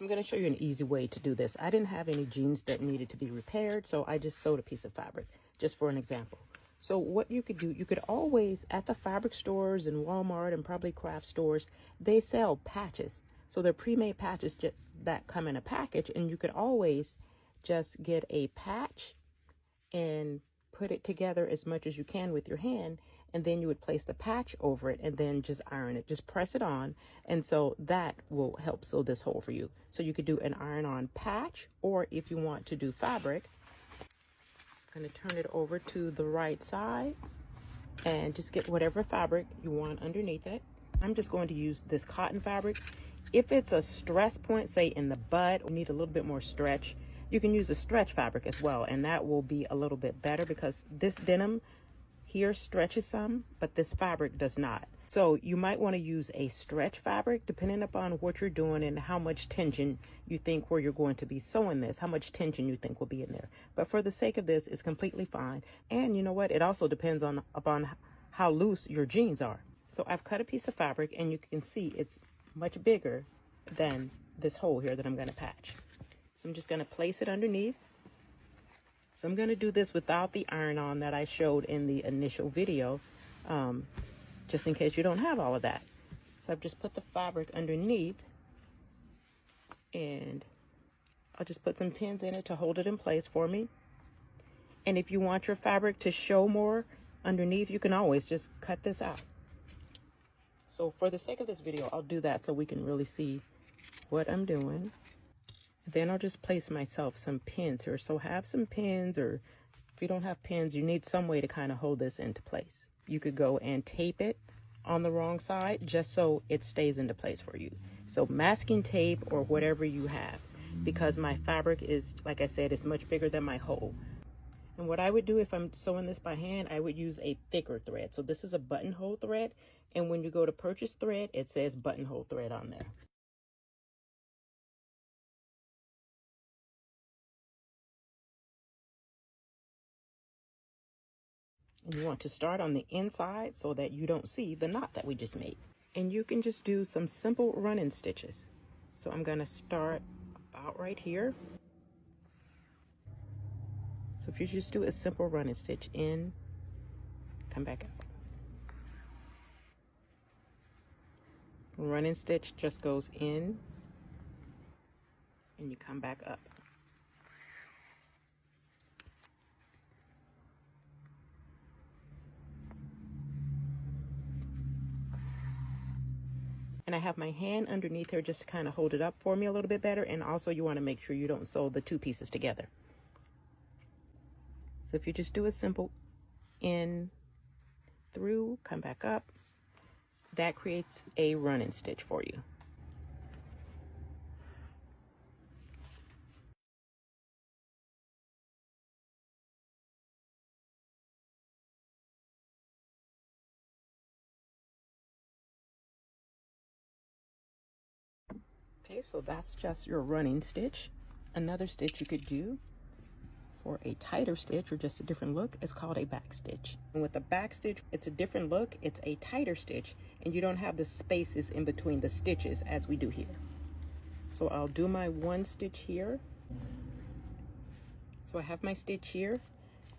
So I'm going to show you an easy way to do this. I didn't have any jeans that needed to be repaired, so I just sewed a piece of fabric, just for an example. So what you could do, you could always, at the fabric stores and Walmart and probably craft stores, they sell patches. So they're pre-made patches that come in a package, and you could always just get a patch and put it together as much as you can with your hand, and then you would place the patch over it and then just iron it, just press it on, and so that will help sew this hole for you. So you could do an iron-on patch, or if you want to do fabric, I'm going to turn it over to the right side and just get whatever fabric you want underneath it. I'm just going to use this cotton fabric. If it's a stress point, say in the butt, or need a little bit more stretch, you can use a stretch fabric as well, and that will be a little bit better because this denim here stretches some, but this fabric does not. So you might want to use a stretch fabric depending upon what you're doing and how much tension you think where you're going to be sewing this, how much tension you think will be in there. But for the sake of this, it's completely fine. And you know what? It also depends upon how loose your jeans are. So I've cut a piece of fabric, and you can see it's much bigger than this hole here that I'm going to patch. So I'm just going to place it underneath. So I'm going to do this without the iron-on that I showed in the initial video, just in case you don't have all of that. So I've just put the fabric underneath, and I'll just put some pins in it to hold it in place for me. And if you want your fabric to show more underneath, you can always just cut this out. So for the sake of this video, I'll do that so we can really see what I'm doing. Then I'll just place myself some pins here. So have some pins, or if you don't have pins, you need some way to kind of hold this into place. You could go and tape it on the wrong side just so it stays into place for you. So masking tape or whatever you have, because my fabric is, like I said, it's much bigger than my hole. And what I would do if I'm sewing this by hand, I would use a thicker thread. So this is a buttonhole thread, and when you go to purchase thread, it says buttonhole thread on there. And you want to start on the inside so that you don't see the knot that we just made. And you can just do some simple running stitches. So I'm going to start about right here. So if you just do a simple running stitch in, come back out. Running stitch just goes in, and you come back up. And I have my hand underneath here just to kind of hold it up for me a little bit better. And also you want to make sure you don't sew the two pieces together. So if you just do a simple in, through, come back up, that creates a running stitch for you. Okay, so that's just your running stitch. Another stitch you could do for a tighter stitch or just a different look is called a back stitch. And with the back stitch, it's a different look. It's a tighter stitch, and you don't have the spaces in between the stitches as we do here. So I'll do my one stitch here. So I have my stitch here,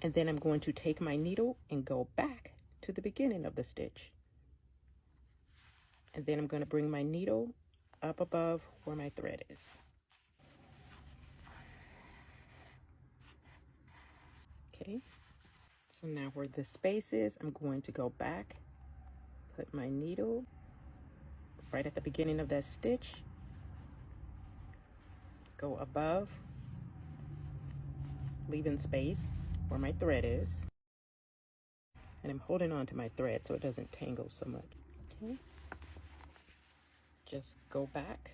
and then I'm going to take my needle and go back to the beginning of the stitch. And then I'm going to bring my needle up above where my thread is. Okay, so now where the space is, I'm going to go back, put my needle right at the beginning of that stitch, go above, leaving space where my thread is, and I'm holding on to my thread so it doesn't tangle so much. Okay, just go back,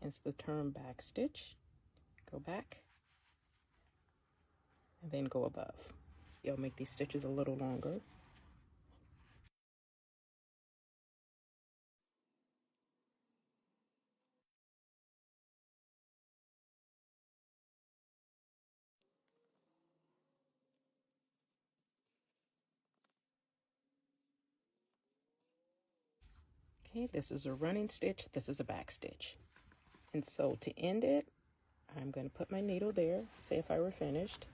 hence the term back stitch. Go back, and then go above. You'll make these stitches a little longer. Okay, this is a running stitch, this is a back stitch. And so to end it, I'm going to put my needle there, say if I were finished.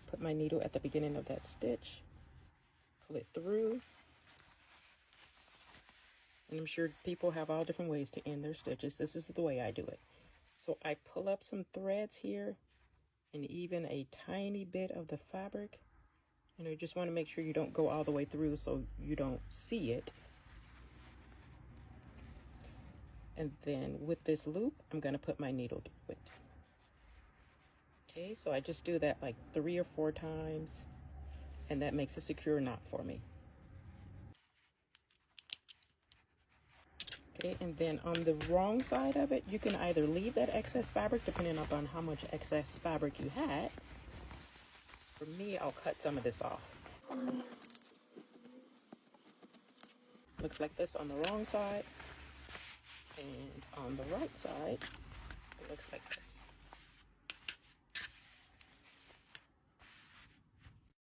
Put my needle at the beginning of that stitch, pull it through. And I'm sure people have all different ways to end their stitches. This is the way I do it. So I pull up some threads here and even a tiny bit of the fabric. And you just want to make sure you don't go all the way through so you don't see it. And then with this loop, I'm going to put my needle through it. Okay, so I just do that like 3 or 4 times, and that makes a secure knot for me. Okay, and then on the wrong side of it, you can either leave that excess fabric depending upon how much excess fabric you had. For me, I'll cut some of this off. Looks like this on the wrong side, and on the right side, it looks like this.